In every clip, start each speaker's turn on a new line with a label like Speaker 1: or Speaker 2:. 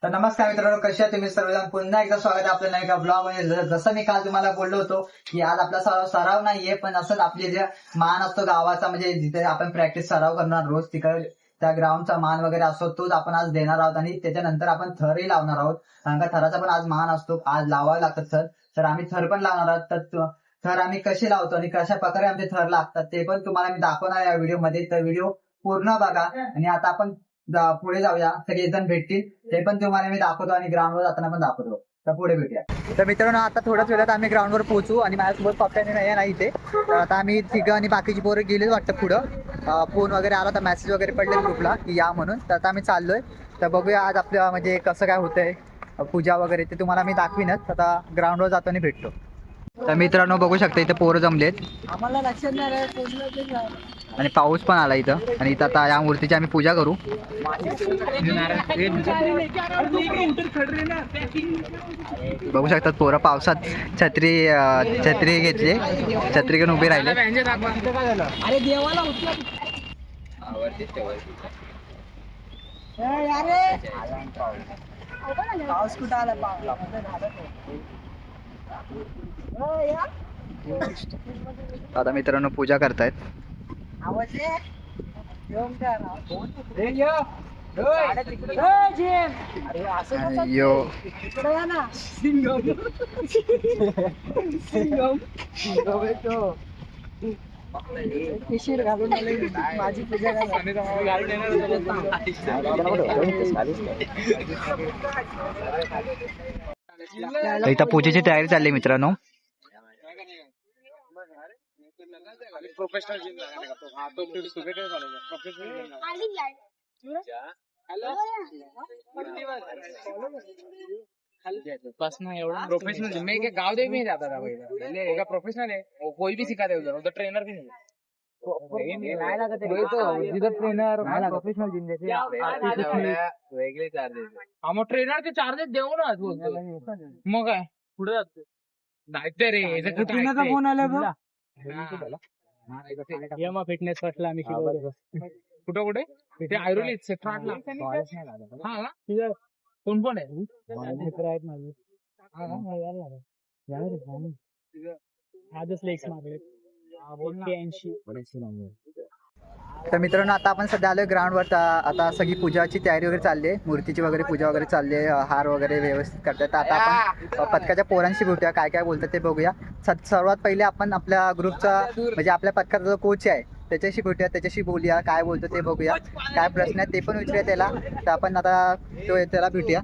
Speaker 1: तर नमस्कार मित्रांनो, कशा आहात तुम्ही सर्वजण? पुन्हा एकदा स्वागत आहे आपल्या नव्या ब्लॉग मध्ये. जसं मी काल तुम्हाला बोललो होतो की आज आपला सराव नाहीये, पण असंच आपले जे मान असतो गावाचा, म्हणजे जिथे आपण प्रॅक्टिस सराव करणार रोज तिकडे त्या ग्राउंडचा मान वगैरे असतो, तोच आपण आज देणार आहोत. आणि त्याच्यानंतर आपण थरही लावणार आहोत, कारण का थराचा पण आज मान असतो, आज लावावा लागतात थर. तर आम्ही थर पण लावणार आहोत. तर थर आम्ही कसे लावतो आणि कशा प्रकारे आमचे थर लागतात ते पण तुम्हाला मी दाखवणार या व्हिडिओ मध्ये. तर व्हिडिओ पूर्ण बघा. आणि आता आपण पुढे जाऊया, सगळेजण भेटतील ते पण तुम्हाला मी दाखवतो आणि ग्राउंडवर जाताना पण दाखवतो. तर पुढे भेटूया. तर मित्रांनो, आता थोड्याच वेळात आम्ही ग्राउंडवर पोहोचू आणि माझ्यासोबत पप्पाने नाही इथे. तर आता आम्ही तिघं आणि बाकीची पोरं गेलेच वाटतं पुढं. फोन वगैरे आला तर मेसेज वगैरे पडले ग्रुपला की या म्हणून. तर आता आम्ही चाललोय. तर बघूया आज आपलं म्हणजे कसं काय होतंय पूजा वगैरे, ते तुम्हाला मी दाखवीनच. आता ग्राउंडवर जातो आणि भेटतो. तर मित्रांनो, बघू शकता इथे पोरं जमलेत,
Speaker 2: आम्हाला लक्षात नाही
Speaker 1: आणि पाऊस पण आला इथं. आणि इथं आता या मूर्तीची आम्ही पूजा करू. बघू शकतात पोरं पावसात छत्री छत्री घेतली, छत्री घेऊन उभे राहिले.
Speaker 2: अरे देवाला पाऊस कुठं आला?
Speaker 1: आता मित्रांनो पूजा करतायत.
Speaker 2: आवाज
Speaker 1: आणि यो
Speaker 2: शिशीर घालून माझी पूजा
Speaker 1: तर इथं पूजेची तयारी चालली मित्रांनो.
Speaker 3: प्रोफेशनल जिम में गाँव देवी में जाता था भाई, प्रोफेशनल है वो, कोई भी सिखाते उधर, उधर ट्रेनर भी नहीं है। जिधर ट्रेनर
Speaker 2: प्रोफेशनल जिम
Speaker 3: वेगळे चार्जेस, मग ट्रेनरचे चार्जेस देऊ ना मग काय पुढे जातो. नाही रे
Speaker 2: फोन आला बघ.
Speaker 3: यमा फिटनेस फर्स्टला आम्ही शिकवतो. कुठं कुठे? ते आयुर्वेद सेफ्राटला. हा ना, कोण कोण आहे?
Speaker 2: मित्र आहेत माझे. आजच लेक्स मारले.
Speaker 1: तर मित्रांनो, आता आपण सध्या आलोय ग्राउंडवर. आता सगळी पूजाची तयारी वगैरे चालली आहे, मूर्तीची वगैरे पूजा वगैरे चालली आहे, हार वगैरे व्यवस्थित करतात. आता आपण पथकाच्या पोरांशी भेटूया, काय काय बोलतात ते बघूया. सर्वात पहिले आपण आपल्या ग्रुपचा म्हणजे आपल्या पथकाचा जो कोच आहे त्याच्याशी भेटूया, त्याच्याशी बोलूया, काय बोलतो ते बघूया, काय प्रश्न आहेत ते पण विचारूया त्याला. तर आपण आता त्याला भेटूया.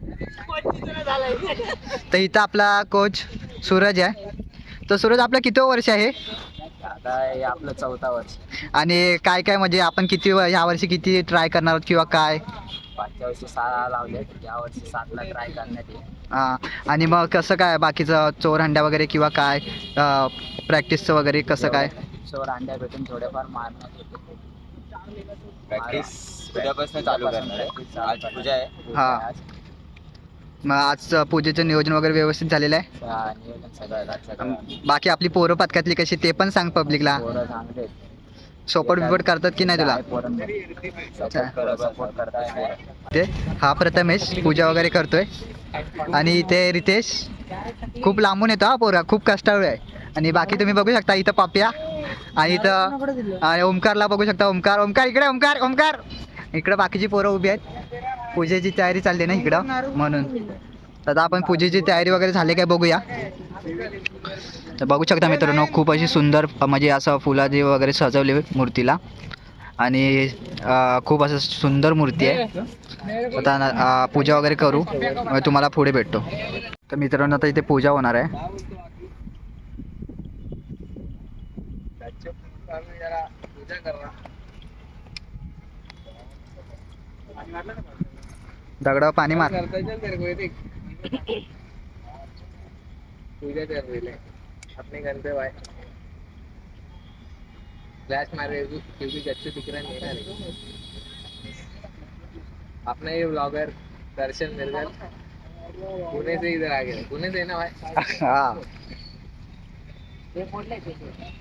Speaker 1: तर इथं आपला कोच सूरज आहे. तर सूरज, आपलं किती वर्ष आहे?
Speaker 3: आता आपलं 4था वर्ष.
Speaker 1: आणि काय काय म्हणजे आपण किती ह्या वर्षी किती ट्राय करणार आहोत किंवा काय?
Speaker 3: मागच्या वर्षी 6 लावले, या वर्षी 7ला ट्राय करण्यात येईल.
Speaker 1: हां. आणि मग कसं काय बाकीचं चोरहंड्या वगैरे किंवा काय प्रॅक्टिसचं वगैरे कसं काय?
Speaker 3: चोर अंड्या भेटून थोडेफार मारण्यात येते.
Speaker 4: प्रॅक्टिस उद्यापासून चालू करणार आहे. आज पूजा आहे.
Speaker 1: हां. मग आज पूजेचं नियोजन वगैरे व्यवस्थित झालेलं आहे?
Speaker 3: नियोजन सगळं.
Speaker 1: बाकी आपली पोरं पथकातली कशी ते पण सांग पब्लिकला.
Speaker 3: पोरं चांगले
Speaker 1: सपोर्ट बिपोर्ट करतात की नाही तुला?
Speaker 3: सपोर्ट करतात.
Speaker 1: ते हा प्रथमेश पूजा वगैरे करतोय. आणि इथे रितेश खूप लांबून येतो हा पोरा, खूप कष्टाळू आहे. आणि बाकी तुम्ही बघू शकता इथं पाप्या, आणि इथं ओमकारला बघू शकता. ओमकार इकडे, ओमकार इकडे. बाकीची पोरं उभी आहेत, पूजेची तयारी चालली ना इकडं म्हणून. आता आपण पूजेची तयारी वगैरे झाली काय बघूया. तर बघू शकता मित्रांनो, खूप अशी सुंदर म्हणजे असं फुलाची वगैरे सजवली मूर्तीला, आणि खूप असं सुंदर मूर्ती आहे. आता पूजा वगैरे करू, मग तुम्हाला पुढे भेटतो. तर मित्रांनो, आता इथे पूजा होणार आहे. दगडावर पाणी मार.
Speaker 3: पूजा कर रही है अपने घर पे भाई, फ्लैश मारे क्योंकि अच्छे दिख रहा नहीं ना। अपना ये ब्लॉगर दर्शन मिर्गल पुणे से इधर आ गए, पुणे से ना भाई।
Speaker 1: हाँ।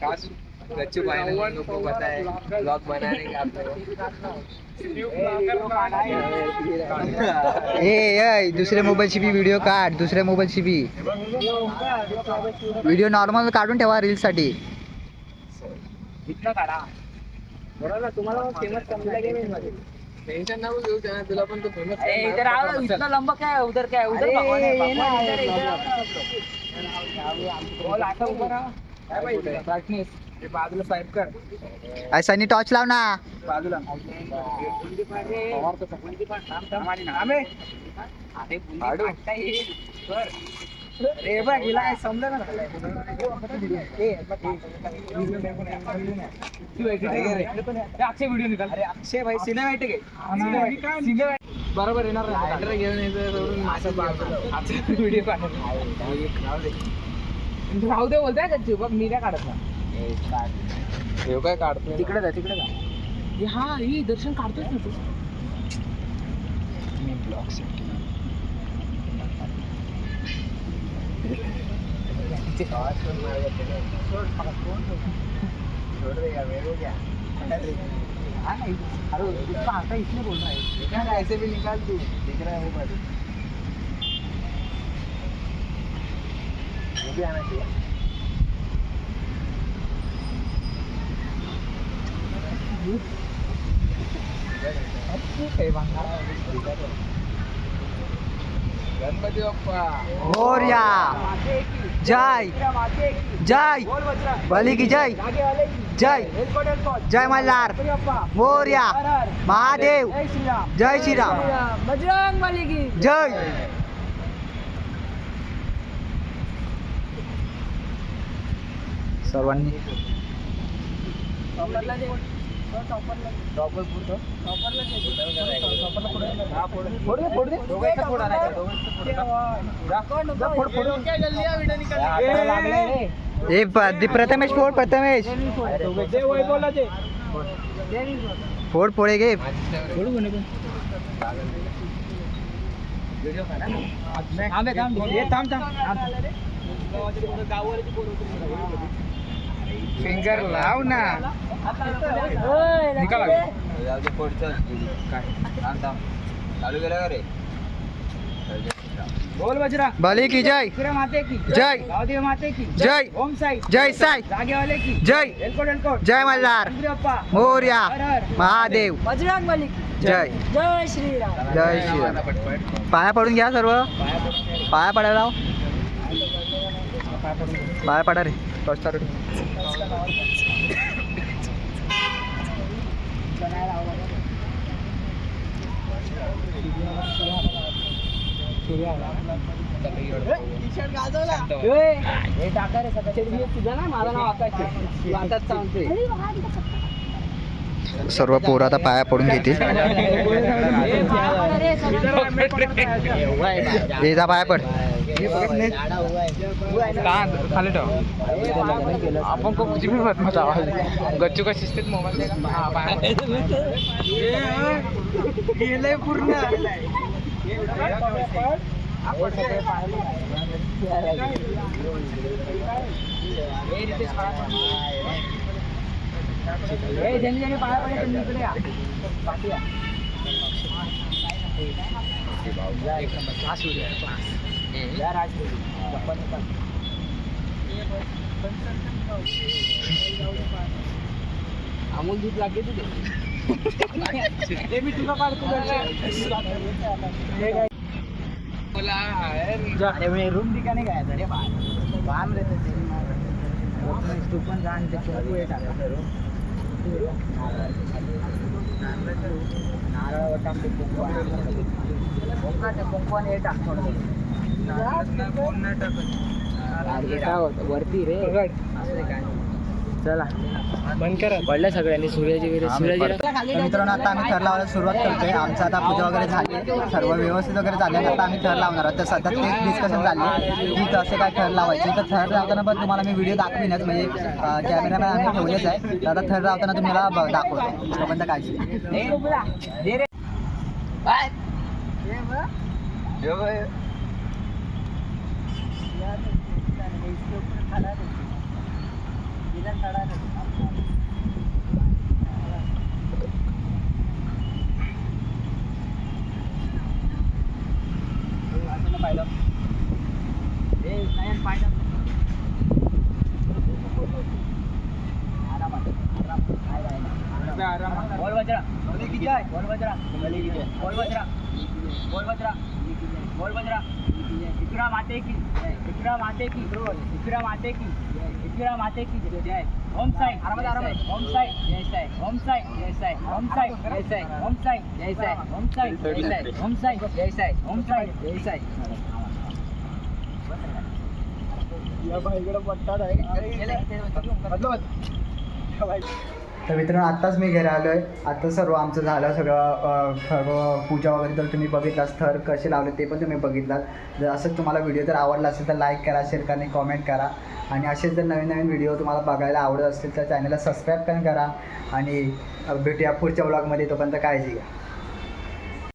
Speaker 3: काश गच्चू भाई ने उनको पता है ब्लॉग बनाने का
Speaker 1: ए दुसऱ्या मोबाईलची बी व्हिडिओ काढ, दुसऱ्या मोबाईलची बी व्हिडिओ नॉर्मल काढून ठेवा रील्स साठी.
Speaker 3: इथलं काढा बरोबर. तुम्हाला फेमस समजा गेम मध्ये टेन्शन नको घेऊ त्याला, तुला पण तो फेमस इधर आओ. इतना लंबा क्या है उधर, क्या है उधर भगवान है, बोल आता उभा रहा. काय भाई ब्राइटनेस ते बाजूला स्वाइप कर,
Speaker 1: ऐसा नी टॉर्च लाव ना.
Speaker 3: बाजूला अरे बघ हिला काय समजलं ना. अक्षय व्हिडिओ निकाल. अरे अक्षय भाई सिनेमॅटिक आहे, बरोबर येणार नाही. घेऊन यायचं माझा व्हिडिओ काढत राहू दे बोलताय का बघ. मी काय काढत ना काय काढतो तिकडे जा, तिकडे जा. हा ही दर्शन काढतोच ना तू. अरे इसलिए बोल रहा है ऐसे भी निकाल तू, दिख रहा है वो बस. वो भी आना चाहिए. गणपती बाप्पा
Speaker 1: मोरया. जय जय बली की जय. जय जय मल्हार. मोरया. महादेव. जय श्रीराम.
Speaker 2: बजरंग बली की
Speaker 1: जय. सर्वांनी प्रथमेश फोड. प्रथमेश फोड फोडे गे.
Speaker 3: फिंगर लाव ना. निकाला
Speaker 4: चालू केलं का रे.
Speaker 3: बोल बजरा.
Speaker 1: बली की जय.
Speaker 3: माते की
Speaker 1: जय.
Speaker 3: गावदेव माते की
Speaker 1: जय.
Speaker 3: ओम साई.
Speaker 1: जय साई.
Speaker 3: जागेवाले की
Speaker 1: जय.
Speaker 3: एलकोट एलकोट.
Speaker 1: जय मल्हार. मोरया. महादेव.
Speaker 2: बजरंग बली की
Speaker 1: जय
Speaker 2: जय श्रीराम.
Speaker 1: जय श्रीराम. पाया पडून घ्या सर्व. पाया पडायला लाव. पाया पडा रे.
Speaker 3: तुझं ना माझं नाव आकाश आहे. सांगतोय
Speaker 1: सर्व पोरं आता पाया पडून घेतील. ये जा पाया पड.
Speaker 3: खाली ठेव. आपण खूप कुठे मत मत आवाज गच्चू का शिस्तीत मोबाईल गेलंय पूर्ण. ज्यांनी पाया पडले त्यांनी इकडे या. अमोल दूध लागले तुझे. मी तुला काढतो रूम ठिकाणी काय रे बाम रे. तू पण जा आणि ते नारळ टाकते. कुंकवान हे टाक थोडं. वरती रे काय. चला बंद करा. पडल्या सगळ्यांनी सूर्याची वगैरे.
Speaker 1: मित्रांनो आता आम्ही थर लावायला सुरुवात करतोय. आमचं आता पूजा वगैरे झाली, सर्व व्यवस्थित वगैरे झाले. आता आम्ही थर लावणार आहोत. तर सध्या तेच डिस्कशन झाले की कसं काय थर लावायचे. तर थर लावताना पण तुम्हाला मी व्हिडिओ दाखविनच, म्हणजे कॅमेरामॅन आम्ही ठेवलेच आहे. तर आता थर लावताना तुम्हाला दाखवतो. तोपर्यंत काळजी.
Speaker 3: इकरा माते की इकरा माते की इकरा माते की इकरा माते की जय ओम साई ओम साई जय साई ओम साई जय साई ओम साई जय साई ओम साई जय साई ओम साई जय साई ओम साई जय साई ओम साई जय साई या भाईकडे पट्टा
Speaker 1: तर मित्रांनो आत्ताच मी घरी आलो आहे. आत्ता सर्व आमचं झालं सगळं सर्व पूजा वगैरे तर तुम्ही बघितलास, थर कसे लावले ते पण तुम्ही बघितलात. जर असंच तुम्हाला व्हिडिओ जर आवडला असेल तर लाईक करा, शेअर करा आणि कॉमेंट करा. आणि असेच जर नवीन नवीन व्हिडिओ तुम्हाला बघायला आवडत असतील तर चॅनलला सबस्क्राईब पण करा. आणि भेटूया पुढच्या व्लॉगमध्ये. तोपर्यंत काळजी घ्या.